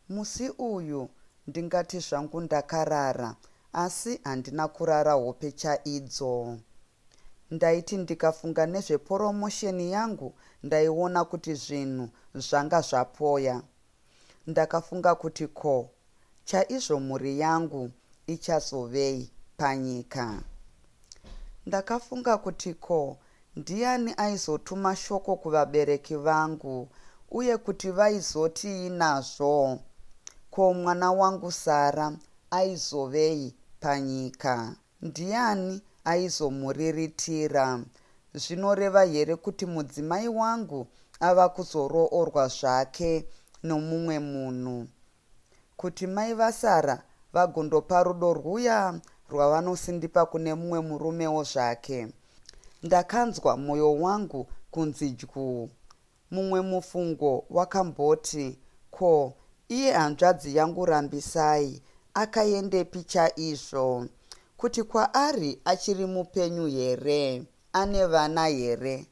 Musi uyu ndingati zvangu ndakarara, asi handina kurara hope chaidzo. Ndaiti ndikafunga nezveporomosheni yangu, ndaiona kuti zvinhu zvanga zvapoya. Ndakafunga kuti chaizvo mhuri yangu ichazovei panyika. Ndakafunga kuti ndiani aizotuma shoko kuvabereki vangu, uye kuti vaizotii nazvo. Mwana wangu Sara aizovei panyika? Ndiani aizomuriritira? Zvinoreva here kuti mudzimai wangu ava kuzoroorwa zvake nomumwe munhu? Kuti mai vaSara vagondopa rudo rwuya rwavanosindipa kune mumwe murumewo zvake. Ndakanzwa mwoyo wangu kunzi dyu. Mumwe mufungo wakamboti, iye hanzvadzi yangu Rambisai akaendepi chaizvo? Kuti kwaari achiri mupenyu here? Ane vana here?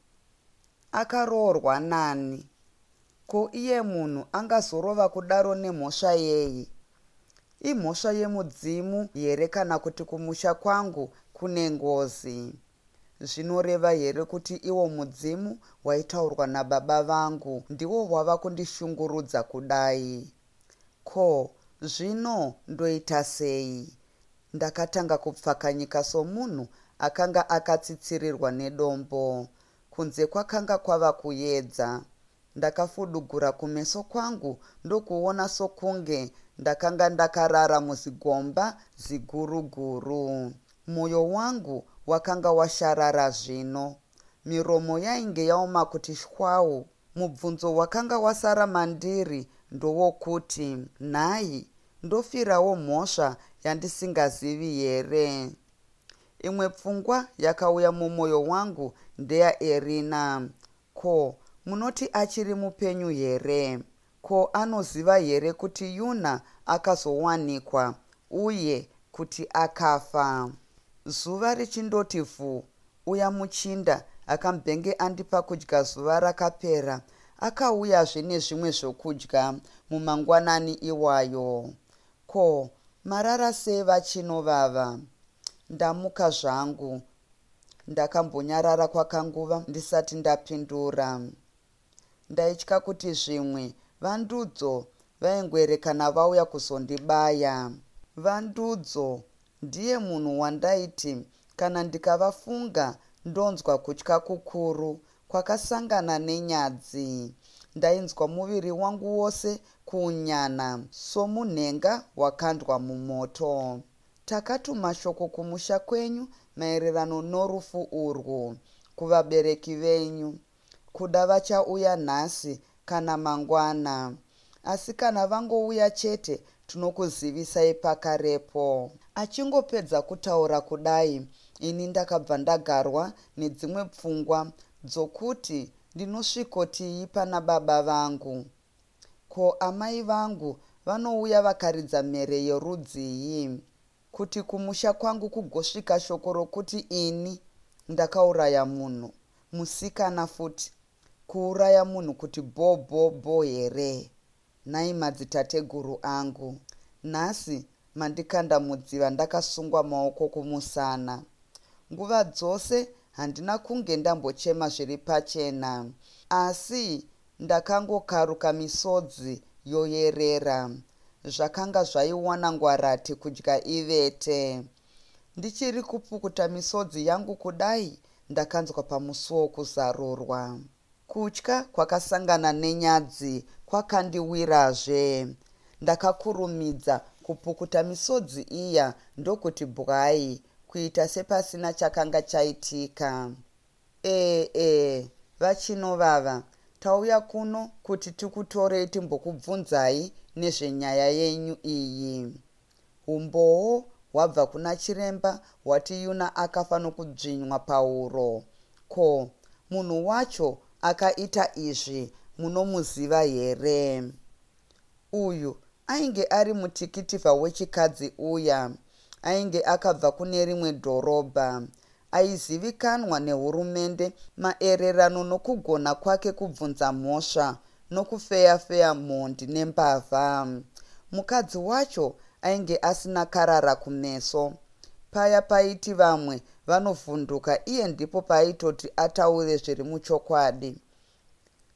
Akaroorwa nani? Iye munhu angazorova kudaro nemhosva yei? Imhosva yemudzimu here, kana kuti kumusha kwangu kune ngozi? Zvinoreva here kuti iwo mudzimu waitaurwa nababa vangu ndiwo wava kundishungurudza kudai? Zvino ndoita sei? Ndakatanga kupfakanyika somunhu akanga akatsitsirirwa nedombo. Kunze kwakanga kwava kuedza. Ndakafudugura kumeso kwangu ndokuona sokunge ndakanga ndakarara muzigomba ziguruguru. Mwoyo wangu wakanga washarara zvino. Miromo yainge yaoma kuti shwau. Mubvunzo wakanga wasara mandiri ndowokuti, nhai ndofirawo mhosva yandisingazivi here? Imwe pfungwa yakauya mumwoyo wangu ndeya Erina. Munoti achiri mupenyu here? Anoziva here kuti Yuna akazowanikwa uye kuti akafa? Zuva richindoti vhu, uya muchinda akambenge andipa kudya zuva rakapera akauyazve nezvimwe zvokudya mumangwanani iwayo. Marara sei vachinovava? Ndamuka zvangu. Ndakambonyarara kwakanguva ndisati ndapindura. Ndaitya kuti zvimwe vandudzo vaingwerekana vauya kuzondibaya. Vandudzo ndiye munhu wandaiti kana ndikavafunga ndonzwa kutya kukuru kwakasangana nenyadzi. Ndainzwa muviri wangu wose kuunyana somunhenga wakandwa mumoto. Takatuma shoko kumusha kwenyu maererano norufu urwu kuvabereki venyu. Kuda vachauya nhasi kana mangwana. Asi kana vangouya chete tinokuzivisai pakarepo. Achingopedza kutaura kudai, ini ndakabva ndagarwa nedzimwe pfungwa dzokuti ndinosvikotii pana baba vangu. Amai vangu vanouya vakaridza mhere yerudzii? Kuti kumusha kwangu kugosvika shoko rokuti ini ndakauraya munhu, musikana futi. Kuuraya munhu kuti bo here? Nhai madzitateguru angu, nhasi mandikanda mudziva ndakasungwa maoko kumusana. Nguva dzose handina kunge ndambochema zviri pachena, asi ndakangokaruka misodzi yoyerera. Zvakanga zvaiwana ngwarati kudya ivete. Ndichiri kupukuta misodzi yangu kudai, ndakanzwa pamusuwo kuzarurwa. Kutya kwakasangana nenyadzi kwakandiwirazve. Ndakakurumidza kupukuta misodzi iya ndokuti bwai, kuita sepasina chakanga chaitika. Vachinovava, tauya kuno kuti tikutorei timbokubvunzai nezvenyaya yenyu iyi. Umboo hwabva kuna chiremba hwati Yuna akafa nokudzvinywa pauro. Munhu wacho akaita izvi munomuziva here? Uyu ainge ari mutikitifa wechikadzi uya. Ainge akabva kune rimwe dhorobha. Aizivikanwa nehurumende maererano nokugona kwake kubvunza mhosva nokufeya mhondi nembavha. Mukadzi wacho ainge asina karara kumeso. Paya paiti vamwe vanovhunduka, iye ndipo paaitoti ataure zviri muchokwadi.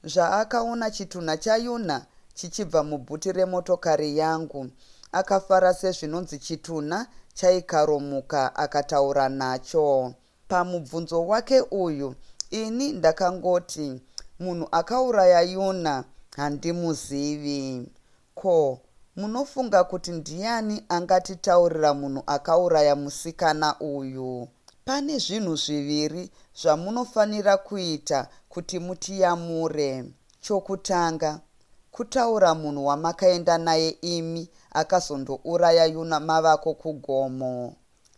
Zvaakaona chitunha chaYuna chichibva mubhuti remotokari yangu, akafara sezvinonzi chitunha chaikaromuka akataura nacho. Pamubvunzo wake uyu, ini ndakangoti, munhu akauraya Yuna handimuzivi. Ko, munofunga kuti ndiani angatitaurira munhu akauraya musikana uyu? Pane zvinhu zviviri zvamunofanira kuita kuti mutiyamure. Chokutanga, kutaura munhu wamakaenda naye imi akazondouraya Yuna mavako kugomo.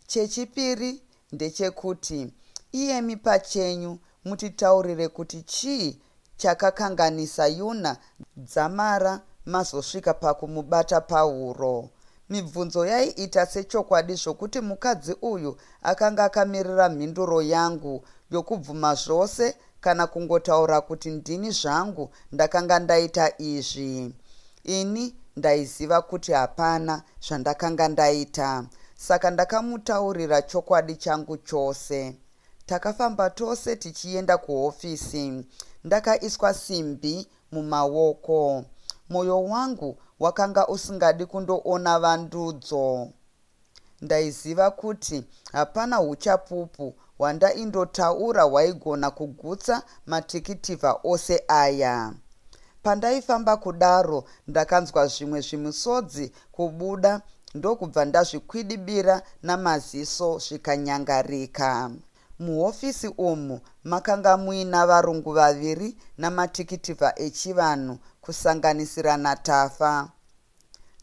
Chechipiri ndechekuti iyemi pachenyu mutitaurire kuti chii chakakanganisa Yuna dzamara mazosvika pakumubata pahuro. Mibvunzo yaiita sechokwadi zvokuti mukadzi uyu akanga akamirira mhinduro yangu yokubvuma zvose kana kungotaura kuti ndini zvangu ndakanga ndaita izvi. Ini ndaiziva kuti hapana zvandakanga ndaita, saka ndakamutaurira chokwadi changu chose. Takafamba tose tichienda kuhofisi. Ndakaiswa simbi mumaoko. Mwoyo wangu wakanga usingadi kundoona vandudzo. Ndaiziva kuti hapana uchapupu hwandaindotaura hwaigona kugutsa matikitivha ose aya. Pandaifamba kudaro, ndakanzwa zvimwe zvimusodzi kubuda, ndokubva ndazvikwidibira namaziso zvikanyangarika. Muhofisi umu makanga muina varungu vaviri namatikitivha echivanhu kusanganisira naTafa.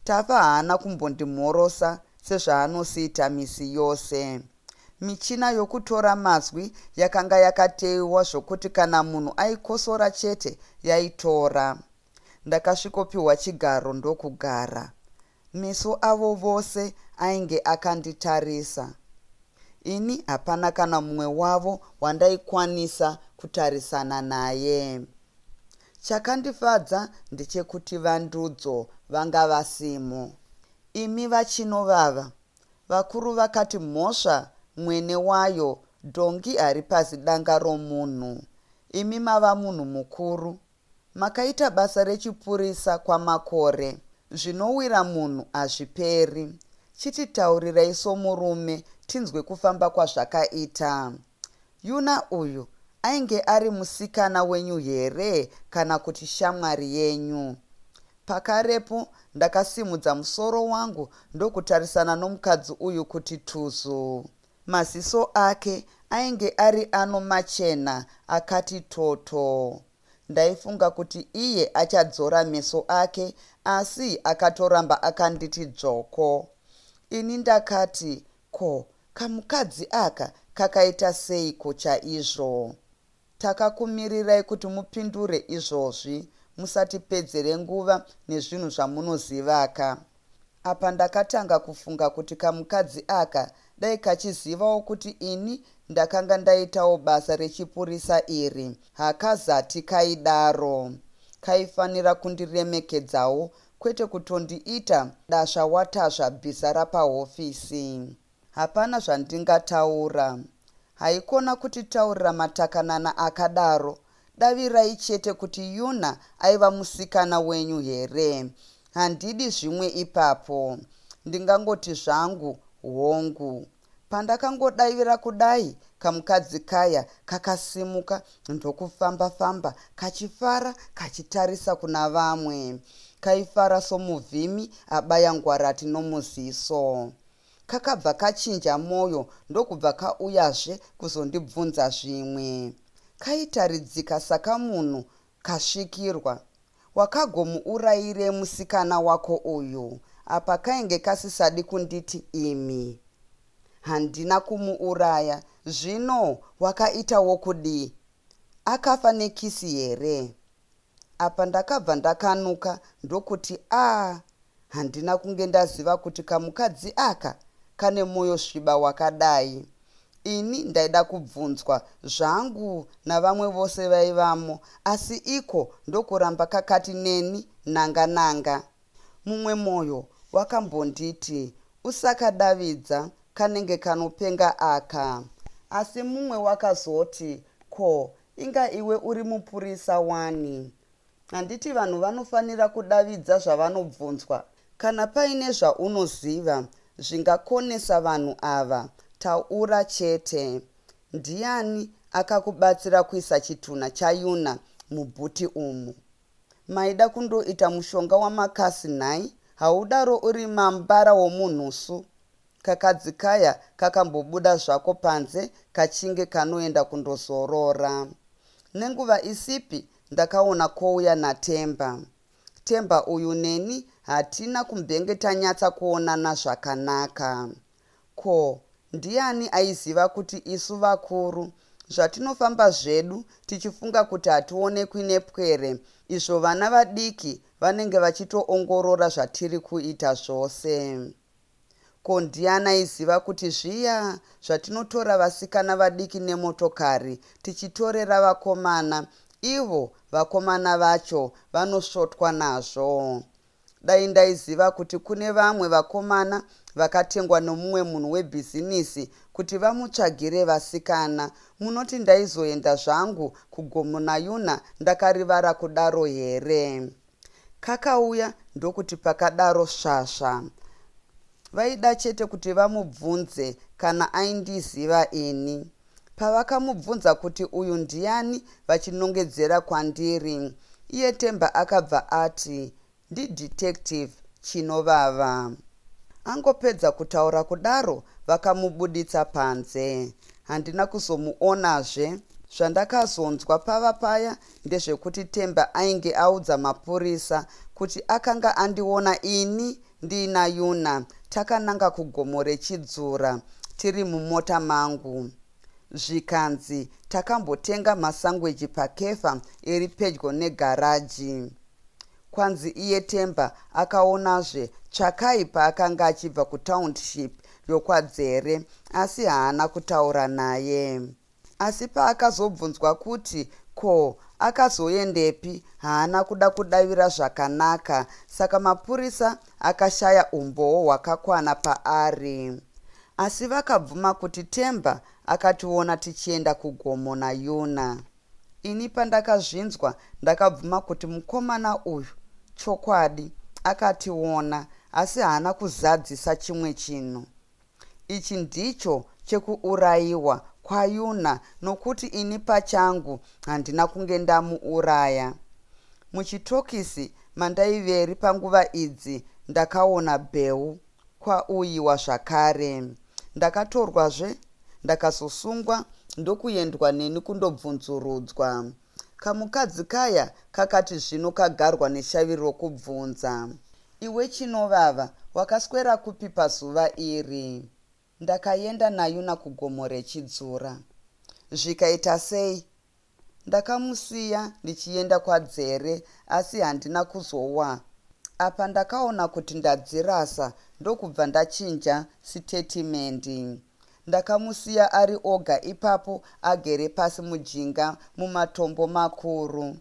Tafa haana kumbondimhorosa sezvaanosiita misi yose. Michina yokutora mazwi yakanga yakateiwa zvokuti kana munhu aikosora chete yaitora. Ndakasvikopiwa chigaro ndokugara. Meso avo vose ainge akanditarisa. Ini hapana kana mumwe wavo wandaikwanisa kutarisana naye. Chakandifadza ndechekuti vandudzo vanga vasimo. Imi vachinovava, vakuru vakati mhosva mwene wayo dhongi hari pasi danga romunhu. Imi mava munhu mukuru, makaita basa rechipurisa kwamakore. Zvinowira munhu hazviperi. Chititaurirai somurume tinzwe kufamba kwazvakaita. Yuna uyu ainge ari musikana wenyu here kana kuti shamwari yenyu? Pakarepo ndakasimudza musoro wangu ndokutarisana nomukadzi uyu kuti tuzu. Maziso ake ainge ari ano machena akati toto. Ndaifunga kuti iye achadzora meso ake, asi akatoramba akanditi dzvoko. Ini ndakati, ko, kamukadzi aka kakaita seiko chaizvo? Takakumirirai kuti mupindure izvozvi, musatipedzere nguva nezvinhu zvamunozivaka. Apa ndakatanga kufunga kuti kamukadzi aka dai kachizivawo kuti ini ndakanga ndaitawo basa rechipurisa iri, hakazati kaidaro. Kaifanira kundiremekedzawo, kwete kutondiita dasha watasva bhiza rapahofisi. Hapana zvandingataura. Haikona kutitaurira matakanana akadaro. Davirai chete kuti Yuna aiva musikana wenyu here. Handidi zvimwe ipapo. Ndingangoti zvangu hongu. Pandakangodavira kudai, kamukadzi kaya kakasimuka ndokufamba-famba, kachifara kachitarisa kuna vamwe. Kaifara somuvhimi abaya ngwarati nomuziso. Kakabva kachinja moyo ndokubva kauyazve kuzondibvunza zvimwe. Kaitaridzika saka munhu kasvikirwa. Wakagomuurayire musikana wako uyu? Apa kainge kasisadi kunditi imi. Handina kumuuraya. Zvino wakaitawo kudii? Akafa nekisi here? Apa ndakabva ndakanuka ndokuti handina kunge ndaziva kuti kamukadzi aka kane moyo sviba wakadai. Ini ndaida kubvunzwa zvangu navamwe vose vaivamo, asi iko ndokuramba kakati neni nanga-nanga. mumwe mwoyo wakambonditi usakadavidza kanenge kanopenga aka. Asi mumwe wakazoti, ko, inga iwe uri mupurisa wani. Handiti vanhu vanofanira kudavidza zvavanobvunzwa. Kana paine zvaunoziva zvingakonesa vanhu ava, taura chete. Ndiani akakubatsira kuisa chitunha chayuna mubhuti umu? Maida kundoita mushonga wamakasi nhai? Haudaro uri mambara womunhusu? Kakadzi kaya kakambobuda zvako panze kachinge kanoenda kundozorora. Nenguva isipi ndakaona kouya naTemba. Temba uyu neni hatina kumbenge tanyatsa kuonana zvakanaka. Ko, ndiani aiziva kuti isu vakuru zvatinofamba zvedu tichifunga kuti hatiwonekwi nepwere, izvo vana vadiki vanenge vachitoongorora zvatiri kuita zvose? Ko, ndiani aiziva kuti zviya zvatinotora vasikana vadiki nemotokari tichitorera vakomana, ivo vakomana vacho vanosvotwa nazvo? Dai ndaiziva kuti kune vamwe vakomana vakatengwa nomumwe munhu webhizinisi kuti vamutsvagire vasikana, munoti ndaizoenda zvangu kugomo naYuna ndakarivara kudaro here? Kakauya ndokuti pakadaro svasva. Vaida chete kuti vamubvunze kana aindiziva ini. Pavakamubvunza kuti uyu ndiani vachinongedzera kwandiri, iye Temba akabva ati, ndidetective Chinovava. Angopedza kutaura kudaro vakamubuditsa panze. Handina kuzomuonazve. Zvandakazonzwa pava paya ndezvekuti Temba ainge audza mapurisa kuti akanga andiona ini ndiina Yuna takananga kugomo rechidzura tiri mumota mangu. Zvikanzi takambotenga masangweji pakefa iri pedyo negaraji. Kwanzi iye Temba akaonazve tsvakai paakanga achibva kutownship yokwadzere, asi haana kutaura naye. Asi paakazobvunzwa kuti ko akazoendepi, haana kuda kudavira zvakanaka, saka mapurisa akashaya umboo hwakakwana paari. Asi vakabvuma kuti Temba akationa tichienda kugomo naYuna. Ini pandakazvinzwa ndakabvuma kuti mukomana uyu chokwadi akationa, asi haana kuzadzisa chimwe chinhu. Ichi ndicho chekuurayiwa kwaYuna, nokuti ini pachangu handina kunge ndamuuraya. Muchitokisi mandaiveri panguva idzi ndakaona bheu kwauyiwa zvakare. Ndakatorwazve ndakazosungwa ndokuendwa neni kundobvunzurudzwa. Kamukadzi kaya kakati zvino kagarwa neshavi rokubvunza, iwe Chinovava wakaswera kupi pazuva iri? Ndakaenda naYuna kugomo rechidzura. Zvikaita sei? Ndakamusiya ndichienda kwadzere, asi handina kuzowa. Apa ndakaona kuti ndadzirasa ndokubva ndachinja sitetimendi. Ndakamusiya ari oga ipapo agere pasi mujinga mumatombo makuru.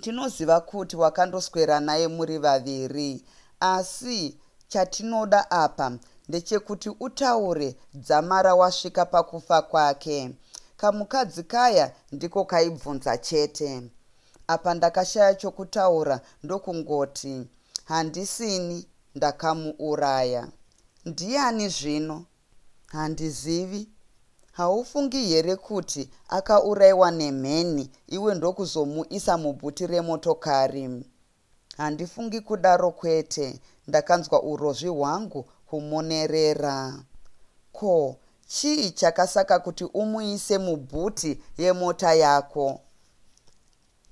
Tinoziva kuti wakandoswera naye muri vaviri, asi chatinoda apa ndechekuti utaure dzamara wasvika pakufa kwake. Kamukadzi kaya ndiko kaibvunza chete. Apa ndakashaya chokutaura ndokungoti, handisini, ndakamuuraya. Ndiani zvino? Handizivi. Haufungi here kuti akaurayiwa nemheni iwe ndokuzomuisa mubhuti remotokari? Handifungi kudaro kwete, ndakanzwa urozvi hwangu humonerera. Ko, chii chakasaka kuti umuise mubhuti yemota yako?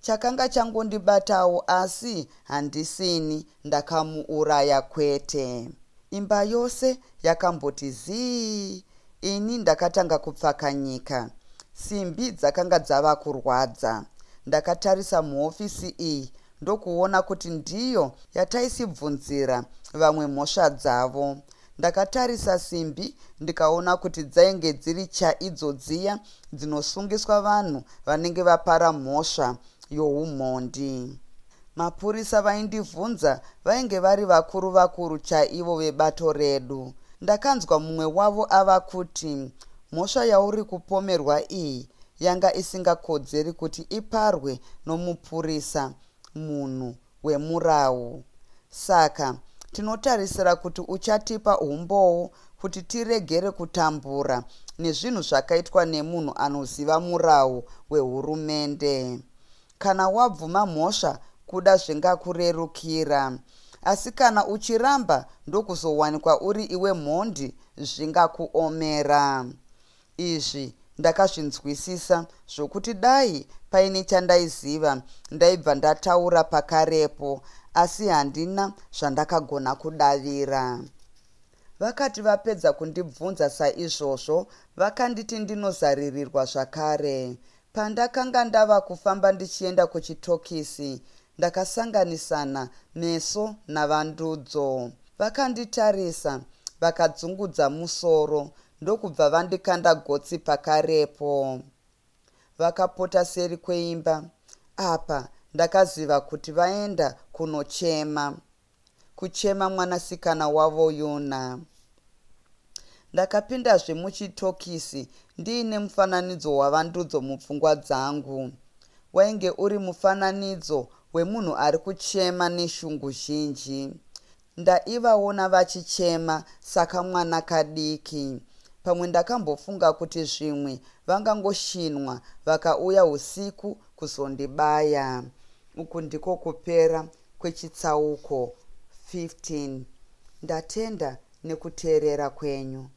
Chakanga changondibatawo, asi handisini, ndakamuuraya kwete. Imba yose yakamboti zii. Ini ndakatanga kupfakanyika. Simbi dzakanga dzava kurwadza. Ndakatarisa muhofisi iyi ndokuona kuti ndiyo yataisibvunzira vamwe mhosva dzavo. Ndakatarisa simbi ndikaona kuti dzainge dziri chaidzo dziya dzinosungiswa vanhu vanenge vapara mhosva youmhondi. Mapurisa vaindibvunza vainge vari vakuru vakuru chaivo vebato redu. Ndakanzwa mumwe wavo ava kuti mhosva yauri kupomerwa iyi yanga isingakodzeri kuti iparwe nomupurisa munhu wemurau. Saka tinotarisira kuti uchatipa umbowo kuti tiregere kutambura nezvinhu zvakaitwa nemunhu anoziva murau wehurumende. Kana wabvuma mhosva kuda zvingakurerukira, asi kana uchiramba ndokuzowanikwa uri iwe mhondi zvingakuomera. Izvi ndakazvinzwisisa zvokuti dai paine chandaiziva ndaibva ndataura pakarepo, asi handina zvandakagona kudavira. Vakati vapedza kundibvunza saizvozvo, vakanditi ndinozaririrwa zvakare. Pandakanga ndava kufamba ndichienda kuchitokisi, ndakasanganisana meso navandudzo. Vakanditarisa, vakadzungudza musoro, ndokubva vandikanda gotsi pakarepo. Vakapota seri kweimba. Apa ndakaziva kuti vaenda kunochema. Kuchema mwanasikana wavo Yona. Ndakapindazve muchitokisi ndiine mufananidzo wavandudzo mupfungwa dzangu. Wainge uri mufananidzo wemunhu ari kuchema neshungu zhinji. Ndaivaona vachichema saka mwana kadiki. Pamwe ndakambofunga kuti zvimwe vangangoshinwa vakauya usiku kuzondibaya. Uku ndiko kupera kwechitsauko 15. Ndatenda nekuteerera kwenyu.